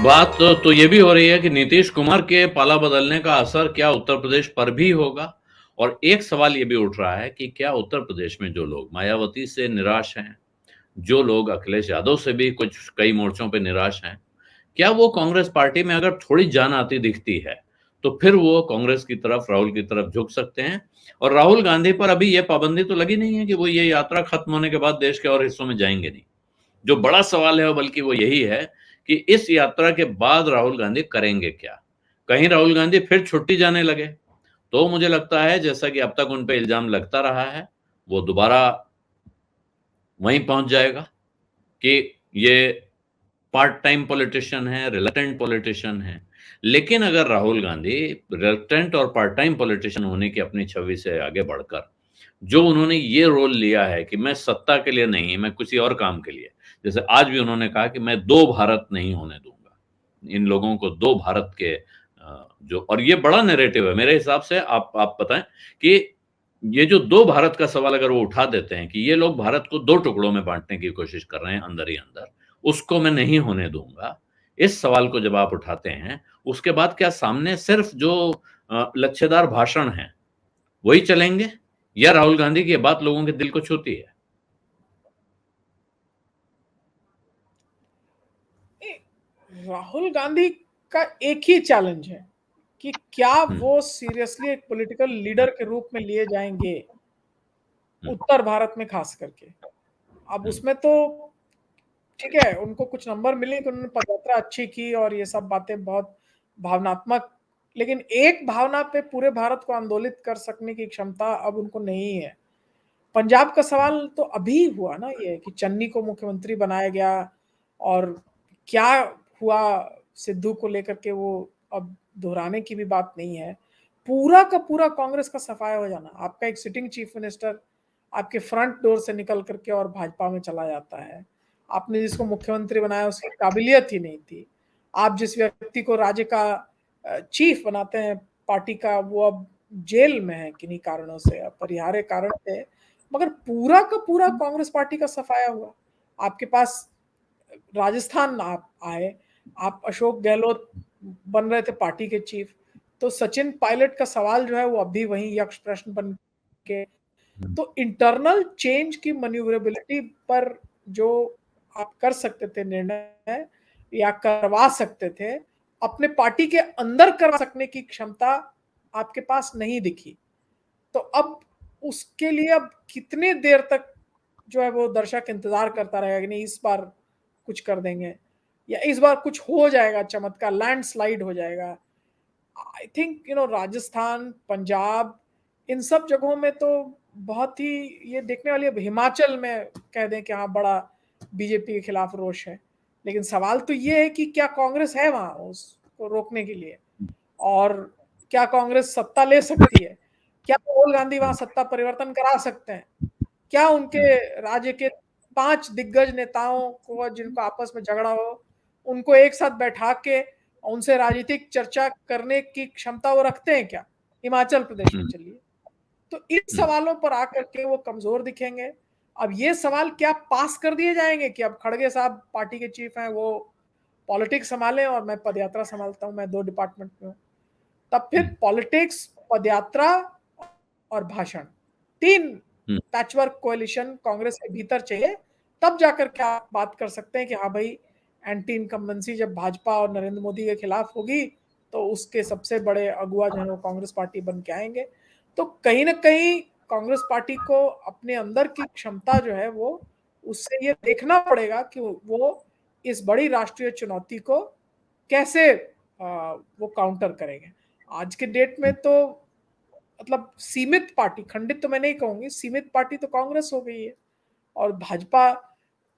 बात तो ये भी हो रही है कि नीतीश कुमार के पाला बदलने का असर क्या उत्तर प्रदेश पर भी होगा। और एक सवाल ये भी उठ रहा है कि क्या उत्तर प्रदेश में जो लोग मायावती से निराश हैं, जो लोग अखिलेश यादव से भी कुछ कई मोर्चों पे निराश हैं, क्या वो कांग्रेस पार्टी में अगर थोड़ी जान आती दिखती है, तो फिर वो कांग्रेस की तरफ, राहुल की तरफ झुक सकते हैं। और राहुल गांधी पर अभी ये पाबंदी तो लगी नहीं है कि वो ये यात्रा खत्म होने के बाद देश के और हिस्सों में जाएंगे नहीं। जो बड़ा सवाल है, बल्कि वो यही है कि इस यात्रा के बाद राहुल गांधी करेंगे क्या? कहीं राहुल गांधी फिर छुट्टी जाने लगे, तो मुझे लगता है, जैसा कि अब तक उन पे इल्जाम लगता रहा है, वो दोबारा वहीं पहुंच जाएगा कि ये पार्ट टाइम पॉलिटिशियन है, रिलक्टेंट पॉलिटिशियन है। लेकिन अगर राहुल गांधी रिलक्टेंट और पार्ट टाइम पॉलिटिशियन होने की अपनी छवि से आगे बढ़कर जो उन्होंने ये रोल लिया है कि मैं सत्ता के लिए नहीं, मैं किसी और काम के लिए, जैसे आज भी उन्होंने कहा कि मैं दो भारत नहीं होने दूंगा, इन लोगों को दो भारत के जो, और ये बड़ा नैरेटिव है मेरे हिसाब से। आप बताएं कि ये जो दो भारत का सवाल अगर वो उठा देते हैं कि ये लोग भारत को दो टुकड़ों में बांटने की कोशिश कर रहे हैं अंदर ही अंदर, उसको मैं नहीं होने दूंगा, इस सवाल को जब आप उठाते हैं, उसके बाद क्या सामने सिर्फ जो लच्छेदार भाषण हैं वही चलेंगे, या राहुल गांधी की ये बात लोगों के दिल को छूती है? राहुल गांधी का एक ही चैलेंज है कि क्या हम्म, वो सीरियसली एक पॉलिटिकल लीडर के रूप में लिए जाएंगे हम्म, उत्तर भारत में, खास करके। अब हम्म, उसमें तो ठीक है, उनको कुछ नंबर मिले कि उन्होंने पदयात्रा अच्छी की और ये सब बातें बहुत भावनात्मक, लेकिन एक भावना पे पूरे भारत को आंदोलित कर सकने की क्षमता अब उनको नहीं है। पंजाब का सवाल तो अभी हुआ ना, ये कि चन्नी को मुख्यमंत्री बनाया गया, और क्या हुआ सिद्धू को लेकर के वो अब दोहराने की भी बात नहीं है। पूरा का पूरा कांग्रेस का सफाया हो जाना, आपका एक सिटिंग चीफ मिनिस्टर आपके फ्रंट डोर से निकल करके और भाजपा में चला जाता है। आपने जिसको मुख्यमंत्री बनाया उसकी काबिलियत ही नहीं थी। आप जिस व्यक्ति को राज्य का चीफ बनाते हैं पार्टी का, वो अब जेल में है किन्हीं कारणों से, अपरिहार्य कारण थे। मगर पूरा का पूरा कांग्रेस पार्टी का सफाया हुआ। आपके पास राजस्थान आप आए, आप अशोक गहलोत बन रहे थे पार्टी के चीफ, तो सचिन पायलट का सवाल जो है वो अभी वहीं यक्ष प्रश्न बन के। हम्म, तो इंटरनल चेंज की मैन्यूवरेबिलिटी पर जो आप कर सकते थे निर्णय, या करवा सकते थे, अपने पार्टी के अंदर करवा सकने की क्षमता आपके पास नहीं दिखी। तो अब उसके लिए अब कितने देर तक जो है वो दर्शक इंतजार करता रहेगा कि नहीं इस बार कुछ कर देंगे, या इस बार कुछ हो जाएगा, चमत्कार लैंडस्लाइड हो जाएगा। आई थिंक राजस्थान, पंजाब, इन सब जगहों में तो बहुत ही ये देखने वाली, अब हिमाचल में कह दें कि हाँ बड़ा बीजेपी के खिलाफ रोष है, लेकिन सवाल तो ये है कि क्या कांग्रेस है वहां उसको रोकने के लिए, और क्या कांग्रेस सत्ता ले सकती है? क्या राहुल गांधी वहां हम्म, सत्ता परिवर्तन करा सकते हैं? क्या उनके हम्म, राज्य के 5 दिग्गज नेताओं को, जिनको आपस में झगड़ा हो, उनको एक साथ बैठा के उनसे राजनीतिक चर्चा करने की क्षमता वो रखते हैं क्या? हिमाचल प्रदेश में हम्म, चलिए। तो इन हम्म, सवालों पर आकर के वो कमजोर दिखेंगे। अब ये सवाल क्या पास कर दिए जाएंगे कि अब खड़गे साहब पार्टी के चीफ हैं, वो पॉलिटिक्स संभालें और मैं पदयात्रा संभालता हूं, मैं 2 डिपार्टमेंट में हूं। तब फिर हम्म, पॉलिटिक्स, पदयात्रा और भाषण, 3 हम्म, पैचवर्क कोalition कांग्रेस के भीतर चाहिए। तब जाकर क्या बात कर सकते हैं कि हाँ भाई, एंटी इनकम्बेंसी जब भाजपा और नरेंद्र मोदी के खिलाफ होगी, तो उसके सबसे बड़े अगुआ जो है वो कांग्रेस पार्टी बन के आएंगे। तो कहीं ना कहीं कांग्रेस पार्टी को अपने अंदर की क्षमता जो है वो, उससे ये देखना पड़ेगा कि वो इस बड़ी राष्ट्रीय चुनौती को कैसे वो काउंटर करेंगे। आज के डेट में तो मतलब सीमित पार्टी, खंडित तो मैं नहीं कहूंगी, सीमित पार्टी तो कांग्रेस हो गई है। और भाजपा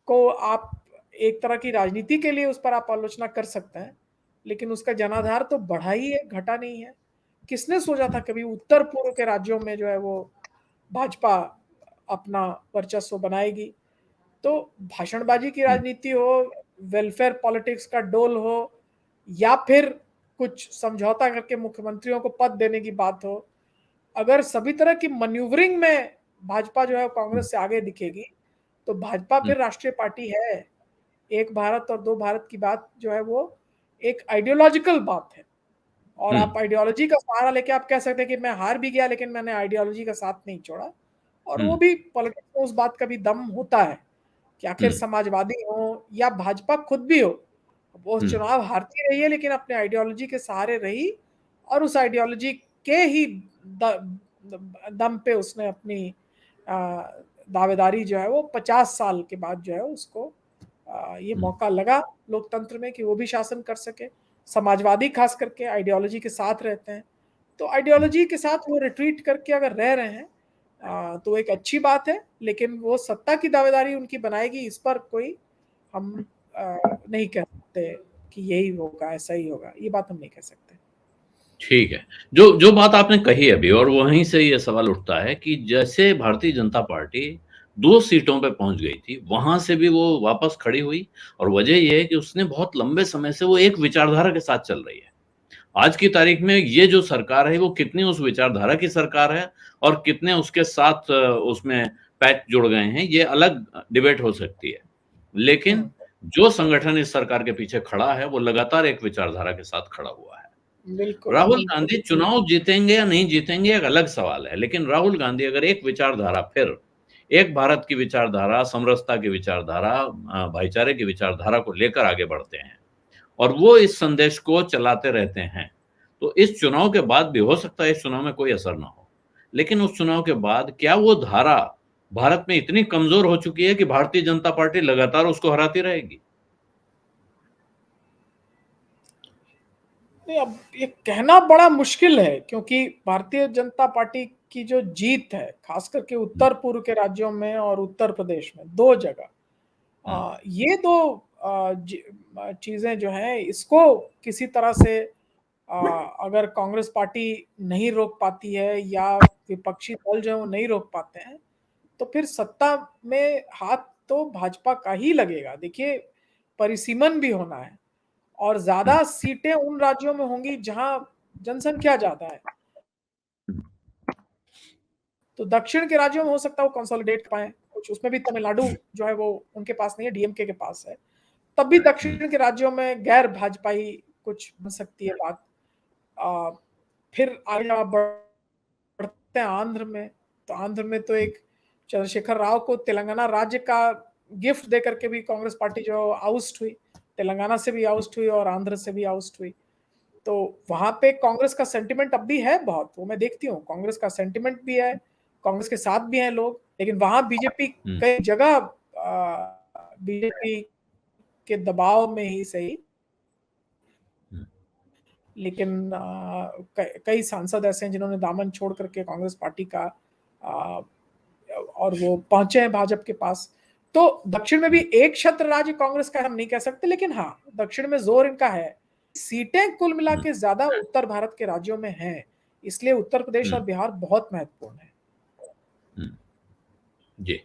को आप एक तरह की राजनीति के लिए उस पर आप आलोचना कर सकते हैं, लेकिन उसका जनाधार तो बढ़ा ही है, घटा नहीं है। किसने सोचा था कभी उत्तर पूर्व के राज्यों में जो है वो भाजपा अपना वर्चस्व बनाएगी? तो भाषणबाजी की हम्म, राजनीति हो, वेलफेयर पॉलिटिक्स का डोल हो, या फिर कुछ समझौता करके मुख्यमंत्रियों को पद देने की बात हो, अगर सभी तरह की मैन्यूवरिंग में भाजपा जो है कांग्रेस से आगे दिखेगी, तो भाजपा हम्म, फिर राष्ट्रीय पार्टी है। एक भारत और दो भारत की बात जो है वो एक आइडियोलॉजिकल बात है और आप हम्म। आइडियोलॉजी का सहारा लेके आप कह सकते हैं कि मैं हार भी गया लेकिन मैंने आइडियोलॉजी का साथ नहीं छोड़ा। और वो हम्म। भी पॉलिटिक्स में उस बात का भी दम होता है कि आखिर हम्म। समाजवादी हो या भाजपा खुद भी हो, वो हम्म। चुनाव हारती रही है लेकिन अपने आइडियोलॉजी के सहारे रही और उस आइडियोलॉजी के ही दम पे उसने अपनी अ, दावेदारी जो है वो 50 साल के बाद जो है उसको ये हम्म। मौका लगा लोकतंत्र में कि वो भी शासन कर सके। समाजवादी खास करके आइडियोलॉजी के साथ रहते हैं, तो आइडियोलॉजी के साथ वो रिट्रीट करके अगर रह रहे हैं तो एक अच्छी बात है, लेकिन वो सत्ता की दावेदारी उनकी बनाएगी इस पर कोई हम नहीं कह सकते कि यही होगा, ऐसा ही होगा, ये बात हम नहीं कह सकते। ठीक है। जो जो बात आपने कही अभी, और वहीं से ये सवाल उठता है कि जैसे भारतीय जनता पार्टी 2 सीटों पे पहुँच गई थी, वहाँ से भी वो वापस खड़ी हुई, और वजह ये है कि उसने बहुत लंबे समय से वो एक विचारधारा के साथ चल रही है। आज की तारीख में ये जो सरकार है, वो कितनी उस विचारधारा की सरकार है और कितने उसके साथ उसमें पैच जुड़ गए हैं, ये अलग डिबेट हो सकती है। लेकिन जो संगठन इस सरकार के पीछे खड़ा है, वो लगातार एक विचारधारा के साथ खड़ा हुआ है। बिल्कुल, राहुल बिल्कुल। गांधी चुनाव जीतेंगे या नहीं जीतेंगे एक अलग सवाल है, लेकिन राहुल गांधी अगर एक विचारधारा, फिर एक भारत की विचारधारा, समरसता की विचारधारा, भाईचारे की विचारधारा को लेकर आगे बढ़ते हैं और वो इस संदेश को चलाते रहते हैं, तो इस चुनाव के बाद भी हो सकता है इस चुनाव में कोई असर ना हो, लेकिन उस चुनाव के बाद क्या वो धारा भारत में इतनी कमजोर हो चुकी है कि भारतीय जनता पार्टी लगातार उसको हराती रहेगी? नहीं, अब ये कहना बड़ा मुश्किल है क्योंकि भारतीय जनता पार्टी की जो जीत है, खास करके हम्म। उत्तर पूर्व के राज्यों में और उत्तर प्रदेश में 2 जगह, हम्म। ये 2 चीज़ें जो हैं इसको किसी तरह से अ, अगर कांग्रेस पार्टी नहीं रोक पाती है या विपक्षी दल जो है वो नहीं रोक पाते हैं, तो फिर सत्ता में हाथ तो भाजपा का ही लगेगा। देखिए, परिसीमन भी होना है और हम्म। ज़्यादा सीटें उन राज्यों में होंगी जहाँ जनसंख्या ज़्यादा है। तो दक्षिण के राज्यों में हो सकता है वो कंसोलिडेट कर पाएँ, कुछ उसमें भी तमिलनाडु जो है वो उनके पास नहीं है, डीएमके के पास है। तब भी हम्म। दक्षिण के राज्यों में गैर भाजपाई कुछ बन सकती है बात। अ, फिर आगे जब आप बढ़ते हैं आंध्र में, तो आंध्र में तो एक चंद्रशेखर राव को तेलंगाना राज्य का गिफ्ट देकर के भी कांग्रेस पार्टी जो आउस्ट हुई। तेलंगाना से भी आउस्ट हुई और आंध्र से भी आउस्ट हुई। तो वहाँ पे कांग्रेस का सेंटिमेंट अब भी है बहुत, वो मैं देखती हूँ, कांग्रेस का सेंटिमेंट भी है, कांग्रेस के साथ भी हैं लोग, लेकिन वहाँ बीजेपी हम्म। कई जगह बीजेपी के दबाव में ही सही, हम्म। लेकिन कई सांसद ऐसे हैं जिन्होंने दामन छोड़ करके कांग्रेस पार्टी का आ, और वो पहुंचे हैं भाजपा के पास। तो दक्षिण में भी एक छत्र राज्य कांग्रेस का हम नहीं कह सकते, लेकिन हाँ, दक्षिण में जोर इनका है। सीटें कुल मिला हम्म। के ज्यादा उत्तर भारत के राज्यों में हैं, इसलिए उत्तर प्रदेश और हम्म। बिहार बहुत महत्वपूर्ण है। हम्म। जी।